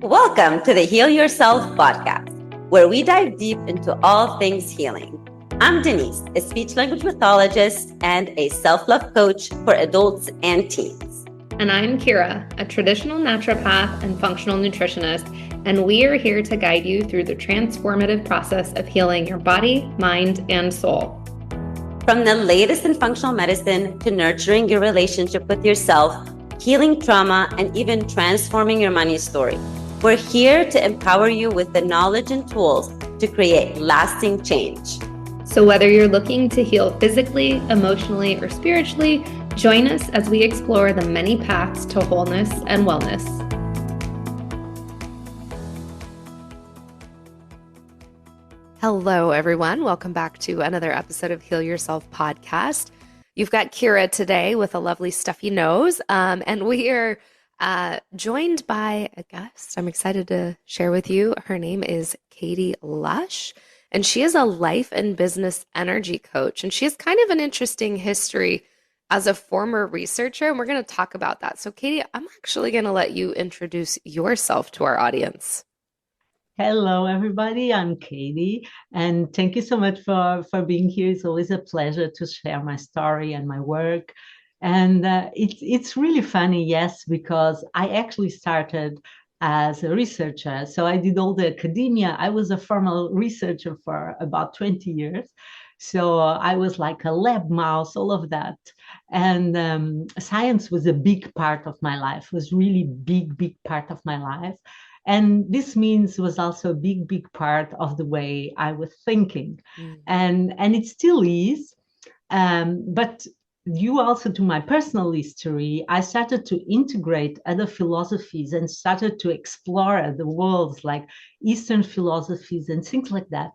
Welcome to the Heal Yourself podcast, where we dive deep into all things healing. I'm Denise, a speech language pathologist and a self-love coach for adults and teens. And I'm Kira, a traditional naturopath and functional nutritionist, and we are here to guide you through the transformative process of healing your body, mind, and soul. From the latest in functional medicine to nurturing your relationship with yourself, healing trauma, and even transforming your money story, we're here to empower you with the knowledge and tools to create lasting change. So whether you're looking to heal physically, emotionally, or spiritually, join us as we explore the many paths to wholeness and wellness. Hello, everyone. Welcome back to another episode of Heal Yourself podcast. You've got Kira today with a lovely stuffy nose, and we are joined by a guest I'm excited to share with you. Her name is Katie Lush, and she is a life and business energy coach, and she has kind of an interesting history as a former researcher, and we're going to talk about that. So, Katie, I'm actually going to let you introduce yourself to our audience. Hello, everybody. I'm Katie, and thank you so much for being here. It's always a pleasure to share my story and my work. And it's really funny, yes, because I actually started as a researcher. So I did all the academia. I was a formal researcher for about 20 years. So I was like a lab mouse, all of that. And science was a big part of my life, was really big part of my life. And this means was also a big part of the way I was thinking. And it still is. But due also to my personal history, I started to integrate other philosophies and started to explore the worlds like Eastern philosophies and things like that.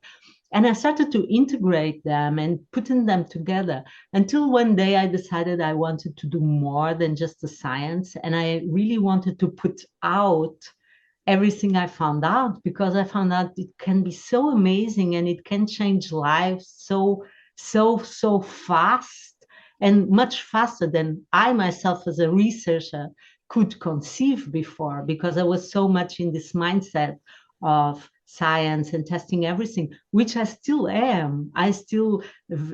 And I started to integrate them and putting them together until one day I decided I wanted to do more than just the science. And I really wanted to put out everything I found out, because I found out it can be so amazing and it can change lives so fast, and much faster than I myself as a researcher could conceive before, because I was so much in this mindset of science and testing everything, which I still am. I still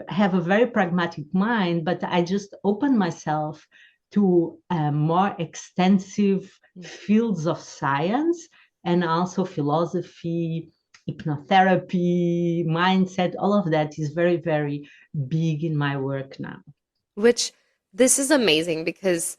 have a very pragmatic mind, but I just opened myself to more extensive fields of science, and also philosophy, hypnotherapy, mindset. All of that is very big in my work now. Which, this is amazing because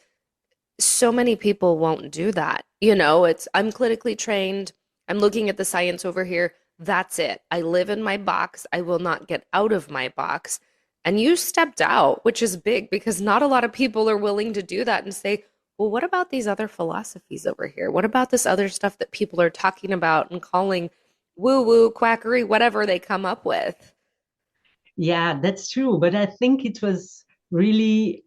so many people won't do that. You know, I'm clinically trained. I'm looking at the science over here. That's it. I live in my box. I will not get out of my box. And you stepped out, which is big because not a lot of people are willing to do that and say, well, what about these other philosophies over here? What about this other stuff that people are talking about and calling woo-woo, quackery, whatever they come up with? Yeah, that's true. But I think it was really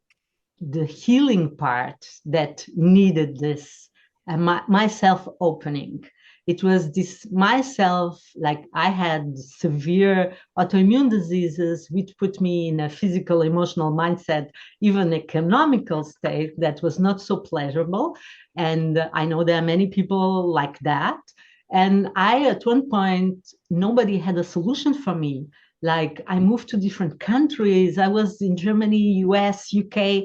the healing part that needed this, my self-opening. It was this myself, like I had severe autoimmune diseases, which put me in a physical, emotional mindset, even economical state that was not so pleasurable. And I know there are many people like that. And at one point, nobody had a solution for me. Like I moved to different countries. I was in Germany, US, UK.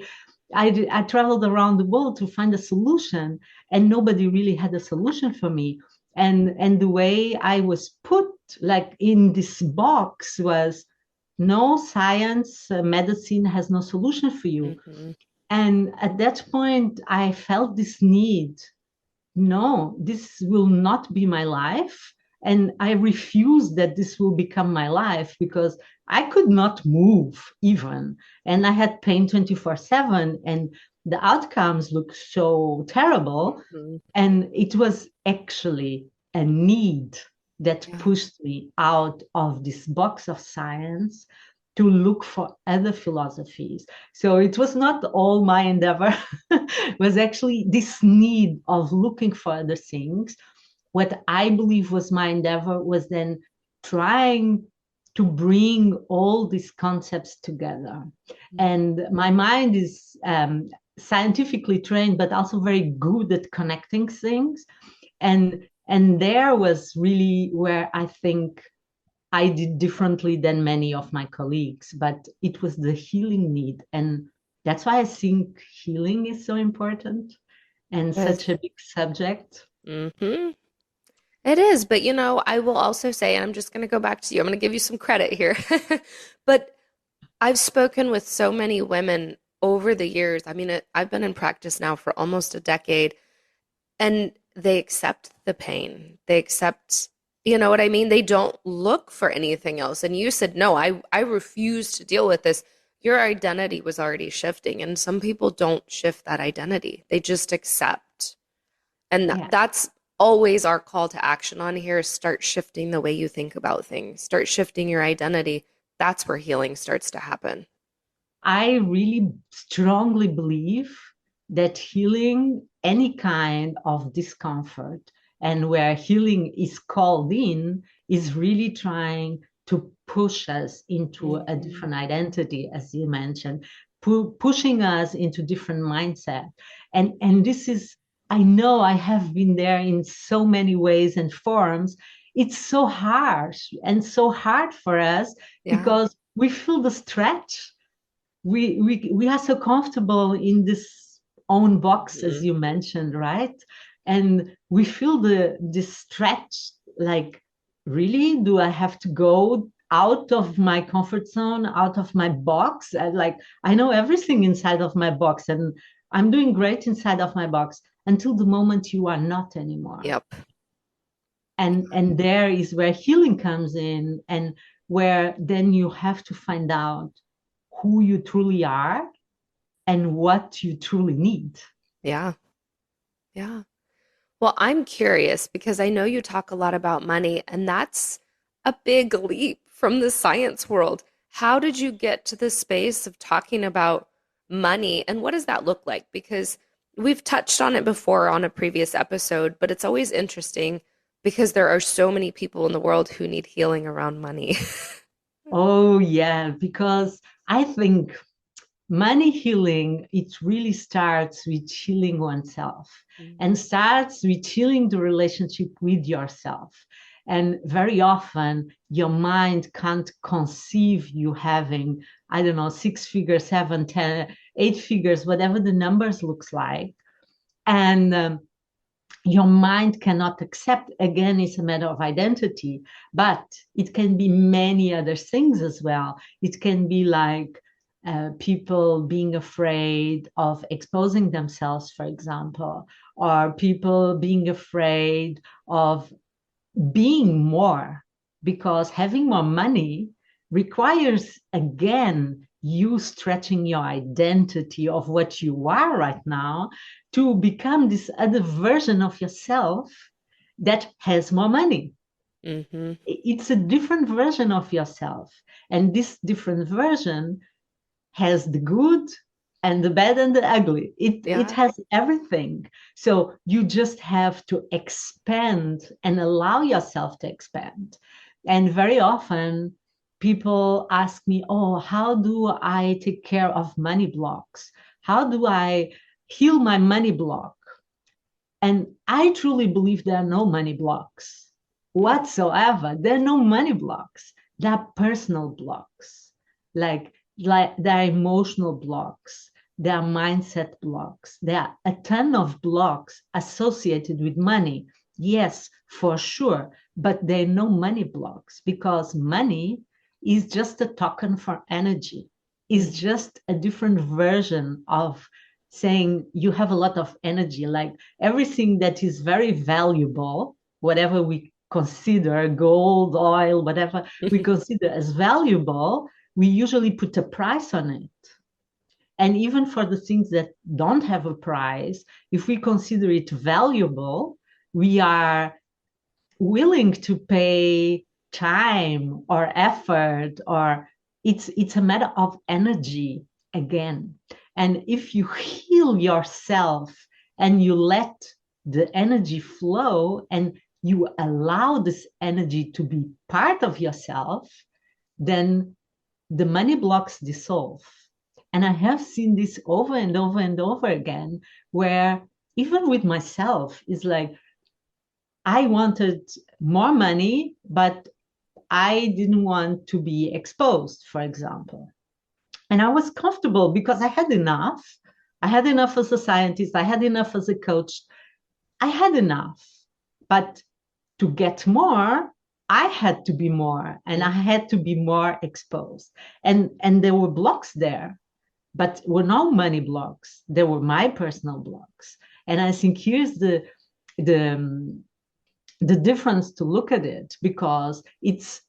I traveled around the world to find a solution, and nobody really had a solution for me. And the way I was put like in this box was, no, science, medicine has no solution for you. Mm-hmm. And at that point, I felt this need. No, this will not be my life. And I refuse that this will become my life, because I could not move even. And I had pain 24/7, and the outcomes looked so terrible. Mm-hmm. And it was actually a need that pushed me out of this box of science to look for other philosophies. So it was not all my endeavor. It was actually this need of looking for other things. What I believe was my endeavor was then trying to bring all these concepts together. And my mind is scientifically trained, but also very good at connecting things. And there was really where I think I did differently than many of my colleagues, but it was the healing need. And that's why I think healing is so important and Yes. such a big subject. Mm-hmm. It is, but I will also say, and I'm just going to go back to you. I'm going to give you some credit here. But I've spoken with so many women over the years. I mean, I've been in practice now for almost a decade, and they accept the pain. They accept, you know what I mean? They don't look for anything else. And you said, no, I refuse to deal with this. Your identity was already shifting, and some people don't shift that identity. They just accept. And Yeah. that's always our call to action on here is start shifting the way you think about things. Start shifting your identity. That's where healing starts to happen. I really strongly believe that healing any kind of discomfort and where healing is called in is really trying to push us into a different identity, as you mentioned, pushing us into different mindset. And this is, I know I have been there in so many ways and forms. It's so harsh and so hard for us Yeah. because we feel the stretch. We are so comfortable in this own box, as you mentioned, right? And we feel this stretch, like, really, do I have to go out of my comfort zone, out of my box? Like, I know everything inside of my box, and I'm doing great inside of my box until the moment you are not anymore. Yep. And there is where healing comes in, and where then you have to find out who you truly are and what you truly need. Yeah. Yeah. Well, I'm curious because I know you talk a lot about money, and that's a big leap from the science world. How did you get to the space of talking about money, and what does that look like? Because we've touched on it before on a previous episode, but it's always interesting because there are so many people in the world who need healing around money. Oh, yeah, because I think money healing, it really starts with healing oneself and starts with healing the relationship with yourself. And very often, your mind can't conceive you having, I don't know, 6 figures, 7, 10, 8 figures, whatever the numbers looks like. And your mind cannot accept. Again, it's a matter of identity, but it can be many other things as well. It can be like people being afraid of exposing themselves, for example, or people being afraid of being more, because having more money requires, again, you stretching your identity of what you are right now to become this other version of yourself that has more money. Mm-hmm. It's a different version of yourself. And this different version has the good and the bad and the ugly. It Yeah. has everything. So you just have to expand and allow yourself to expand. And very often people ask me, oh, how do I take care of money blocks? How do I heal my money block? And I truly believe there are no money blocks whatsoever. There are no money blocks. There are personal blocks. Like there are emotional blocks. There are mindset blocks. There are a ton of blocks associated with money. Yes, for sure. But there are no money blocks because money is just a token for energy. Is just a different version of saying you have a lot of energy. Like everything that is very valuable, whatever we consider, gold, oil, whatever we consider as valuable, we usually put a price on it. And even for the things that don't have a price, if we consider it valuable, we are willing to pay time or effort, or it's a matter of energy again. And if you heal yourself and you let the energy flow and you allow this energy to be part of yourself, then the money blocks dissolve. And I have seen this over and over and over again, where even with myself, it's like I wanted more money, but I didn't want to be exposed, for example. And I was comfortable because I had enough. I had enough as a scientist. I had enough as a coach. I had enough. But to get more, I had to be more, and I had to be more exposed. And there were blocks there, but were not money blocks. There were my personal blocks. And I think here's the the difference to look at it, because it's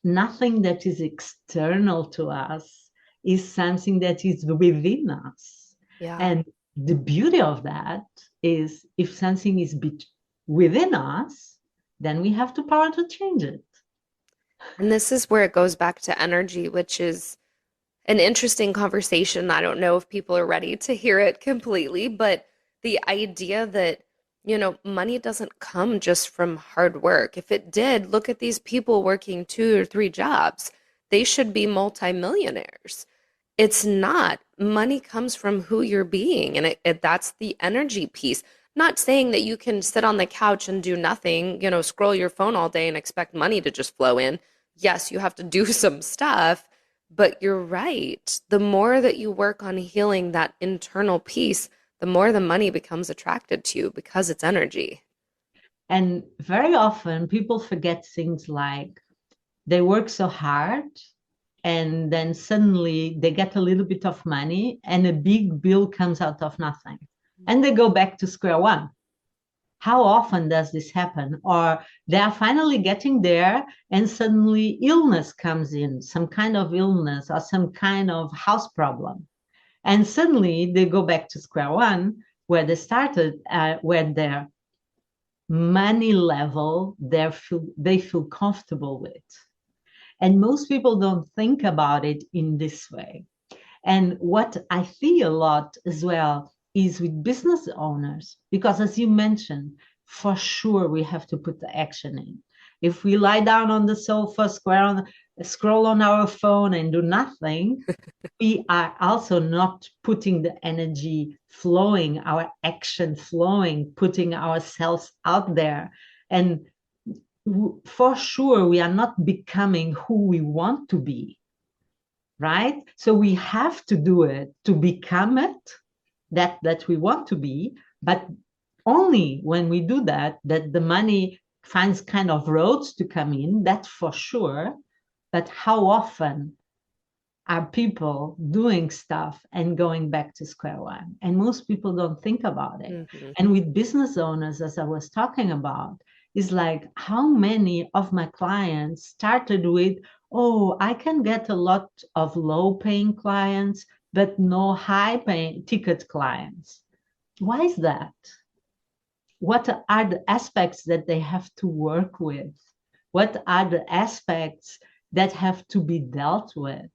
nothing that is external to us, is something that is within us. Yeah. And the beauty of that is, if something is within us, then we have the power to change it. And this is where it goes back to energy, which is an interesting conversation. I don't know if people are ready to hear it completely, but the idea that, money doesn't come just from hard work. If it did, look at these people working 2 or 3 jobs. They should be multimillionaires. It's not. Money comes from who you're being, and that's the energy piece. Not saying that you can sit on the couch and do nothing, scroll your phone all day and expect money to just flow in. Yes, you have to do some stuff, but you're right. The more that you work on healing that internal piece, the more the money becomes attracted to you because it's energy. And very often people forget things like they work so hard and then suddenly they get a little bit of money and a big bill comes out of nothing. And they go back to square one. How often does this happen? Or they are finally getting there and suddenly illness comes in, some kind of illness or some kind of house problem. And suddenly they go back to square one, where they started, where their money level they feel comfortable with. And most people don't think about it in this way. And what I see a lot as well is with business owners, because as you mentioned, for sure we have to put the action in. If we lie down on the sofa, scroll on our phone and do nothing, we are also not putting the energy flowing, our action flowing, putting ourselves out there. And for sure, we are not becoming who we want to be, right? So we have to do it to become it, that we want to be, but only when we do that the money finds kind of roads to come in, that's for sure. But how often are people doing stuff and going back to square one? And most people don't think about it. Mm-hmm. And with business owners, as I was talking about, is like, how many of my clients started with, oh, I can get a lot of low paying clients, but no high paying ticket clients. Why is that? What are the aspects that they have to work with? What are the aspects that have to be dealt with?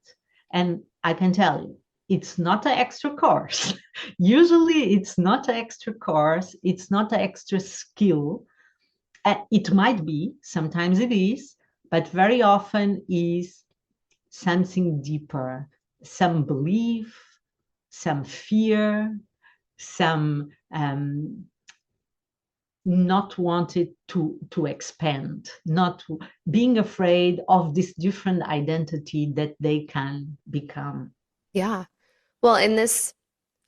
And I can tell you, it's not an extra course. Usually it's not an extra course. It's not an extra skill. It might be, sometimes it is, but very often is something deeper, some belief, some fear, some not wanted to expand, not being afraid of this different identity that they can become. Yeah. Well, in this,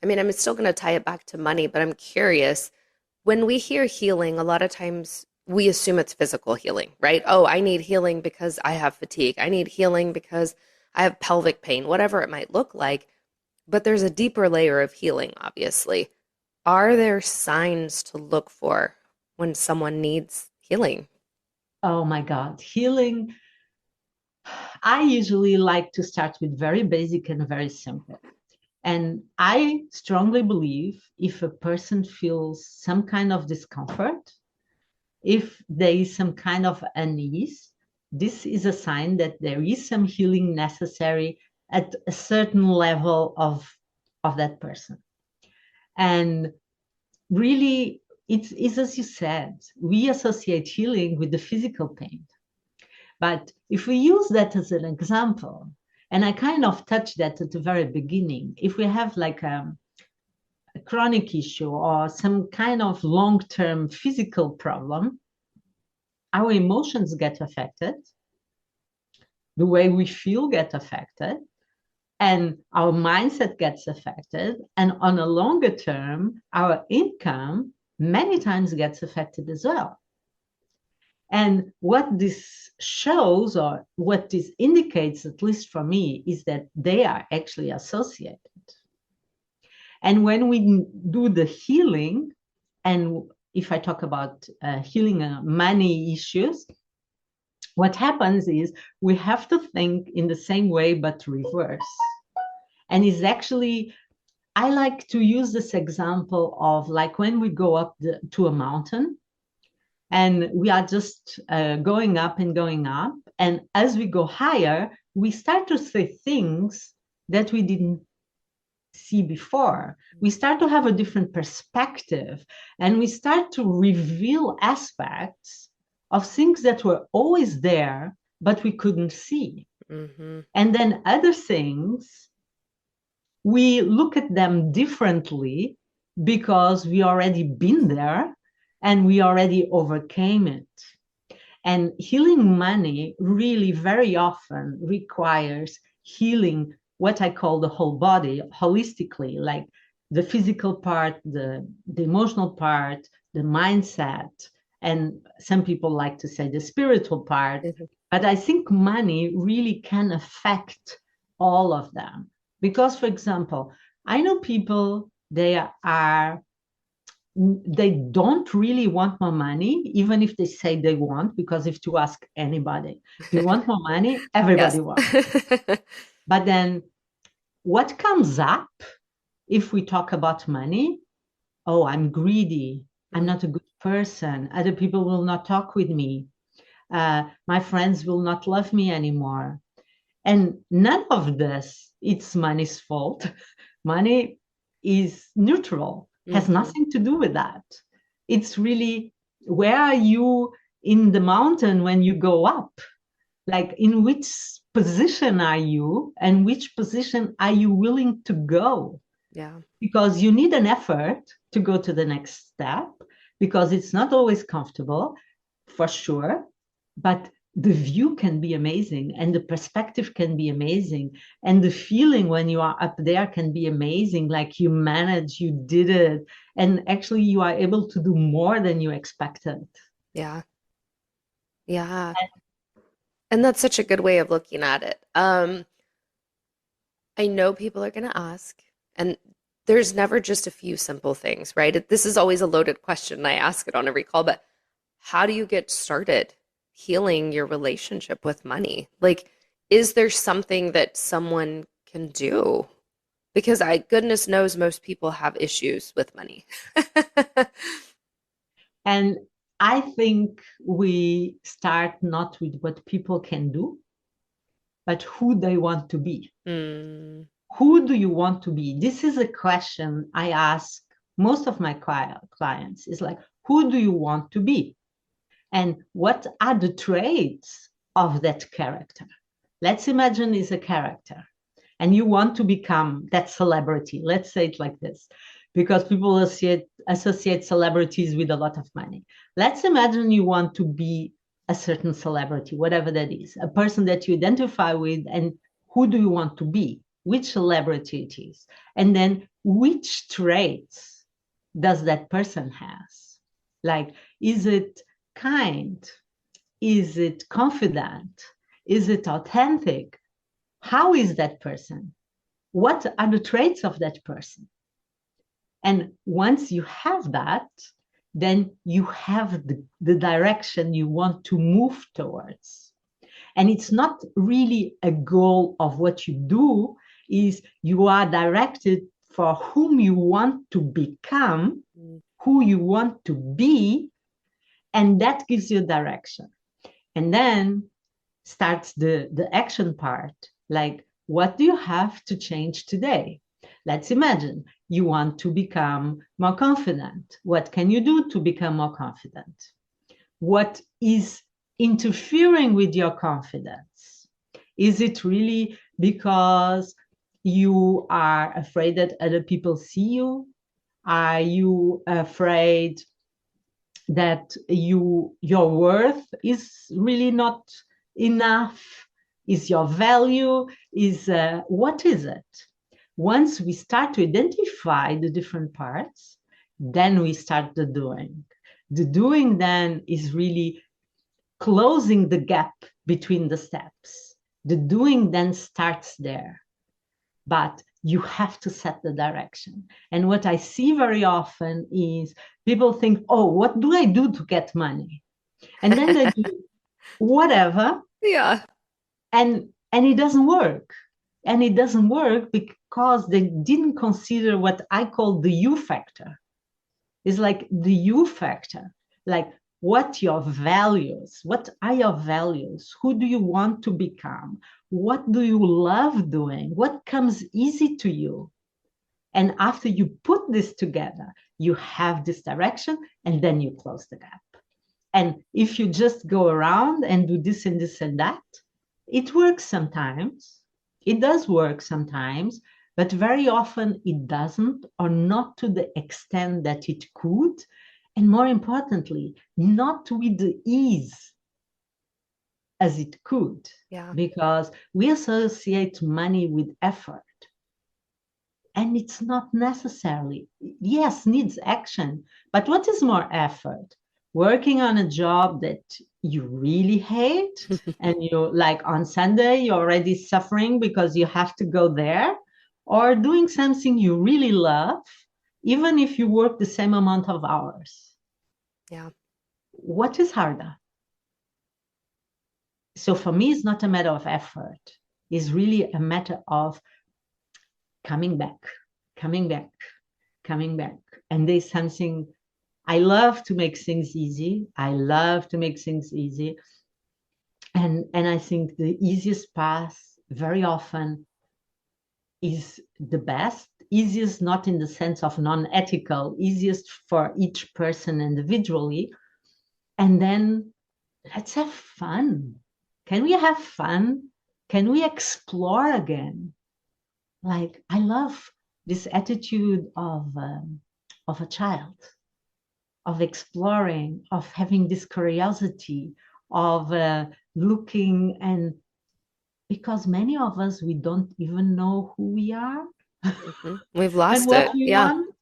I'm still going to tie it back to money, but I'm curious. When we hear healing, a lot of times we assume it's physical healing, right? Oh, I need healing because I have fatigue. I need healing because I have pelvic pain, whatever it might look like. But there's a deeper layer of healing, obviously. Are there signs to look for when someone needs healing? Oh my God, healing. I usually like to start with very basic and very simple. And I strongly believe if a person feels some kind of discomfort, if there is some kind of unease, this is a sign that there is some healing necessary at a certain level of that person. And really, it's as you said, we associate healing with the physical pain. But if we use that as an example, and I kind of touched that at the very beginning, if we have like a chronic issue or some kind of long-term physical problem, our emotions get affected, the way we feel get affected, and our mindset gets affected. And on a longer term, our income many times gets affected as well. And what this shows, or what this indicates, at least for me, is that they are actually associated. And when we do the healing, and if I talk about healing money issues, what happens is we have to think in the same way, but reverse. And it's actually, I like to use this example of like when we go up to a mountain, and we are just going up and going up. And as we go higher, we start to see things that we didn't see before. We start to have a different perspective, and we start to reveal aspects of things that were always there, but we couldn't see. Mm-hmm. And then other things, we look at them differently because we already been there and we already overcame it. And healing money really very often requires healing what I call the whole body holistically, like the physical part, the emotional part, the mindset, and some people like to say the spiritual part. Mm-hmm. But I think money really can affect all of them. Because, for example, I know people, they don't really want more money, even if they say they want, because if you ask anybody, do you want more money? Everybody wants. But then what comes up if we talk about money? Oh, I'm greedy. I'm not a good person. Other people will not talk with me. My friends will not love me anymore. And none of this, it's money's fault. Money is neutral, has nothing to do with that. It's really, where are you in the mountain when you go up? Like, in which position are you, and which position are you willing to go? Yeah. Because you need an effort to go to the next step, because it's not always comfortable, for sure, but the view can be amazing, and the perspective can be amazing, and the feeling when you are up there can be amazing, like you managed, you did it, and actually you are able to do more than you expected. Yeah. Yeah. And that's such a good way of looking at it. I know people are going to ask, and there's never just a few simple things, right? This is always a loaded question. I ask it on every call, but how do you get started healing your relationship with money? Like, is there something that someone can do? Because goodness knows most people have issues with money. And I think we start not with what people can do, but who they want to be. Who do you want to be? This is a question I ask most of my clients, is like, who do you want to be? And what are the traits of that character? Let's imagine is a character, and you want to become that celebrity. Let's say it like this, because people associate celebrities with a lot of money. Let's imagine you want to be a certain celebrity, whatever that is, a person that you identify with, and who do you want to be? Which celebrity it is? And then which traits does that person has? Like, is it kind? Is it confident? Is it authentic? How is that person? What are the traits of that person? And once you have that, then you have the direction you want to move towards. And it's not really a goal of what you do, is you are directed for whom you want to become, who you want to be, and that gives you direction. And then starts the action part, like, what do you have to change today? Let's imagine you want to become more confident. What can you do to become more confident? What is interfering with your confidence? Is it really because you are afraid that other people see you? Are you afraid that your worth is really not enough, is your value, is what is it? Once we start to identify the different parts, then we start the doing. The doing then is really closing the gap between the steps. The doing then starts there, but you have to set the direction. And what I see very often is people think, oh, what do I do to get money? And then they do whatever. Yeah. And it doesn't work. And it doesn't work because they didn't consider what I call the you factor. It's like the you factor, like what your values, what are your values? Who do you want to become? What do you love doing? What comes easy to you? And after you put this together, you have this direction, and then you close the gap. And if you just go around and do this and this and that, it works sometimes. It does work sometimes, but very often it doesn't, or not to the extent that it could. And more importantly, not with the ease as it could. Yeah. Because we associate money with effort. And it's not necessarily. Yes, needs action. But what is more effort? Working on a job that you really hate and you like on Sunday, you're already suffering because you have to go there, or doing something you really love, even if you work the same amount of hours. Yeah. What is harder? So for me, it's not a matter of effort. It's really a matter of coming back. And there's something, I love to make things easy. And I think the easiest path very often is the best. Easiest not in the sense of non-ethical, easiest for each person individually. And then let's have fun. Can we have fun? Can we explore again? Like, I love this attitude of a child, of exploring, of having this curiosity, of looking, and because many of us, we don't even know who we are. We've and lost what it. we Yeah. want.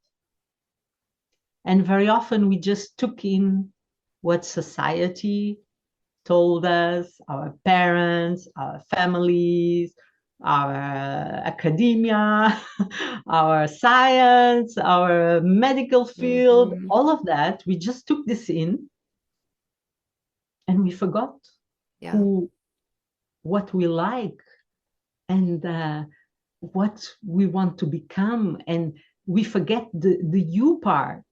And very often we just took in what society told us, our parents, our families, our academia, our science, our medical field, all of that. We just took this in and we forgot Yeah. what we like and what we want to become. And we forget the you part.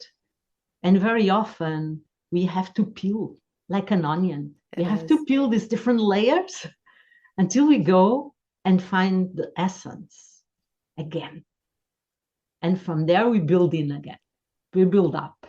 And very often we have to peel like an onion. We have to peel these different layers until we go and find the essence again. And from there, we build in again. We build up.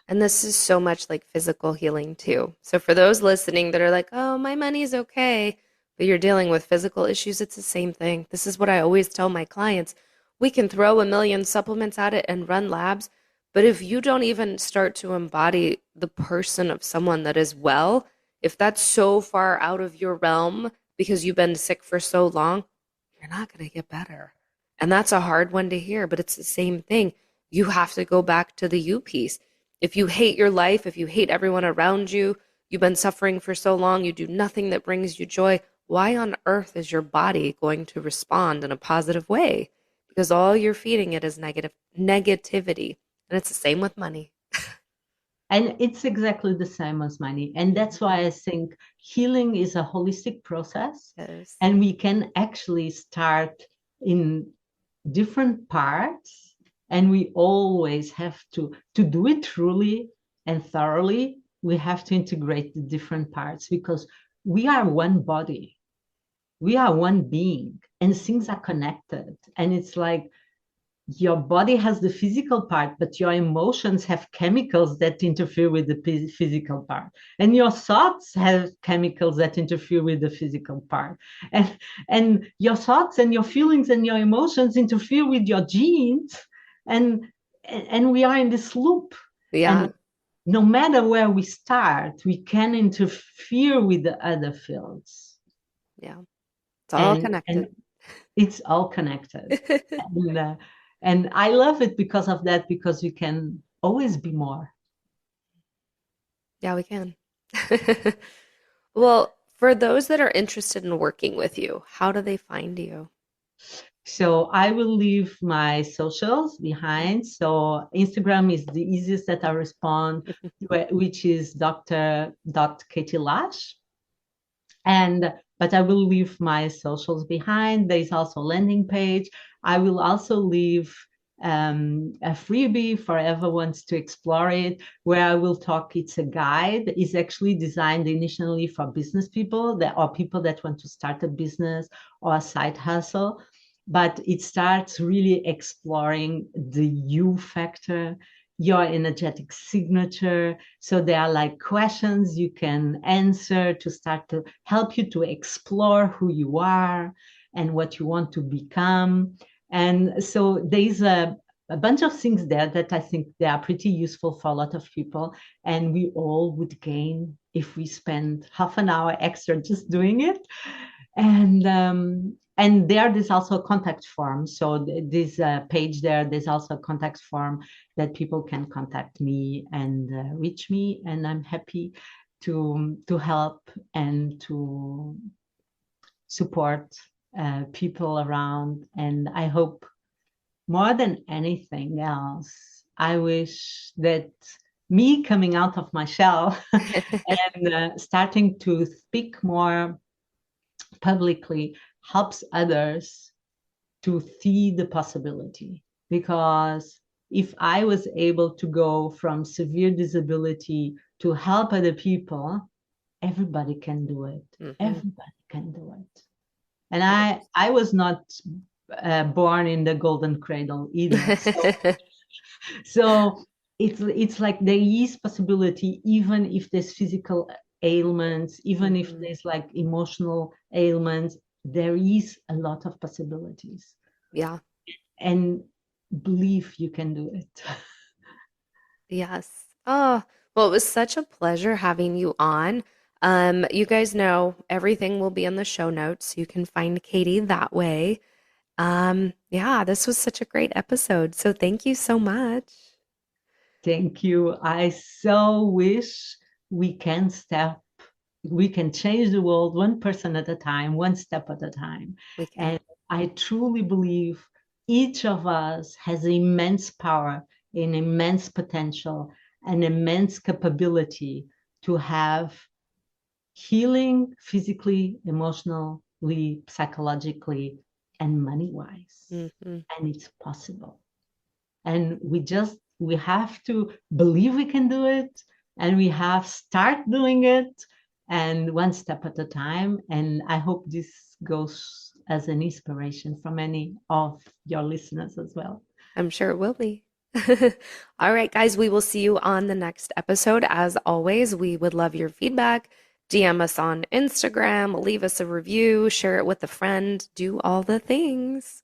And this is so much like physical healing too. So for those listening that are like, oh, my money's okay, but you're dealing with physical issues, it's the same thing. This is what I always tell my clients. We can throw a million supplements at it and run labs, but if you don't even start to embody the person of someone that is well, if that's so far out of your realm because you've been sick for so long, you're not going to get better. And that's a hard one to hear, but it's the same thing. You have to go back to the you piece. If you hate your life, if you hate everyone around you, you've been suffering for so long, you do nothing that brings you joy, why on earth is your body going to respond in a positive way? Because all you're feeding it is negativity. And it's the same with money. And it's exactly the same as money. And that's why I think healing is a holistic process. Yes. And we can actually start in different parts. And we always have to do it truly and thoroughly. We have to integrate the different parts because we are one body. We are one being and things are connected. And it's like, your body has the physical part, but your emotions have chemicals that interfere with the physical part. And your thoughts have chemicals that interfere with the physical part. And your thoughts and your feelings and your emotions interfere with your genes. And we are in this loop. Yeah. And no matter where we start, we can interfere with the other fields. Yeah. It's all And connected. it's all connected. And I love it because of that, because we can always be more. Yeah, we can. Well, for those that are interested in working with you, how do they find you? So I will leave my socials behind. So Instagram is the easiest that I respond, which is Dr. Katie Lush. But I will leave my socials behind. There's also a landing page. I will also leave a freebie for everyone wants to explore it, where I will talk. It's a guide. It's actually designed initially for business people or people that want to start a business or a side hustle. But it starts really exploring the you factor, your energetic signature. So there are like questions you can answer to start to help you to explore who you are and what you want to become. And so there's a bunch of things there that I think they are pretty useful for a lot of people. And we all would gain if we spend half an hour extra just doing it. And there's also a contact form. So this page there's also a contact form that people can contact me and reach me, and I'm happy to help and to support people around. And I hope more than anything else, I wish that me coming out of my shell and starting to speak more publicly helps others to see the possibility. Because if I was able to go from severe disability to help other people, everybody can do it. Everybody can do it. And I was not born in the golden cradle either. So it's like there is possibility, even if there's physical ailments, even if there's like emotional ailments, there is a lot of possibilities. Yeah. And believe you can do it. Yes. Oh, well, it was such a pleasure having you on. You guys know everything will be in the show notes. You can find Katie that way. Yeah, this was such a great episode. So thank you so much. Thank you. I so wish we can change the world one person at a time, one step at a time. We can. And I truly believe each of us has immense power, an immense potential, an immense capability to have healing physically, emotionally, psychologically, and money-wise. And it's possible. And we have to believe we can do it, and we have start doing it, and one step at a time. And I hope this goes as an inspiration for many of your listeners as well. I'm sure it will be. All right, guys, we will see you on the next episode. As always, we would love your feedback. DM us on Instagram, leave us a review, share it with a friend, do all the things.